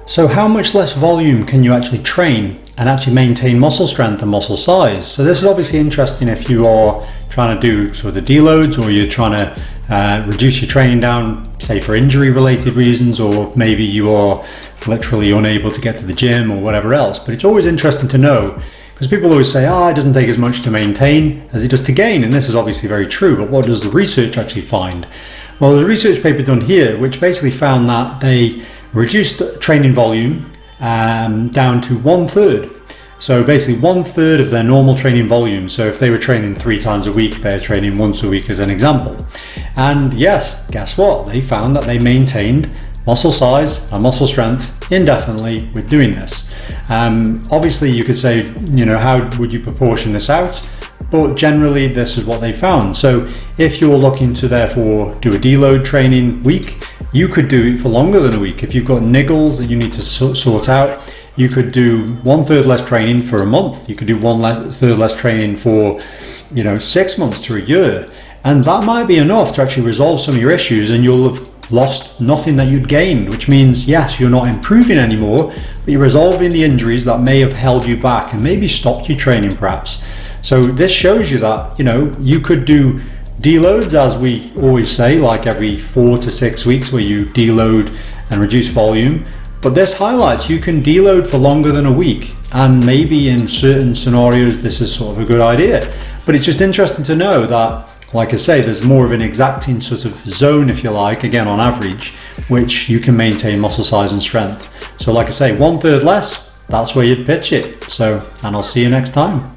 So how much less volume can you actually train and actually maintain muscle strength and muscle size? So this is obviously interesting if you are trying to do sort of the deloads, or you're trying to reduce your training down, say for injury related reasons, or maybe you are literally unable to get to the gym or whatever else. But it's always interesting to know, because people always say, it doesn't take as much to maintain as it does to gain. And this is obviously very true, but what does the research actually find? Well, there's a research paper done here which basically found that they reduced training volume down to 1/3. So basically 1/3 of their normal training volume. So if they were training 3 times a week, they're training once a week as an example. And yes, guess what? They found that they maintained muscle size and muscle strength indefinitely with doing this. Obviously you could say, how would you proportion this out? But generally this is what they found. So if you're looking to therefore do a deload training week, you could do it for longer than a week. If you've got niggles that you need to sort out, you could do 1/3 less training for a month. You could do 1/3 less training for 6 months to a year. And that might be enough to actually resolve some of your issues, and you'll have lost nothing that you'd gained, which means, yes, you're not improving anymore, but you're resolving the injuries that may have held you back and maybe stopped you training perhaps. So this shows you that, you could do deloads, as we always say, like every 4 to 6 weeks, where you deload and reduce volume. But this highlights you can deload for longer than a week, and maybe in certain scenarios this is sort of a good idea. But it's just interesting to know that, like I say, there's more of an exacting sort of zone, if you like, again on average, which you can maintain muscle size and strength. So like I say, 1/3 less, that's where you'd pitch it. So, and I'll see you next time.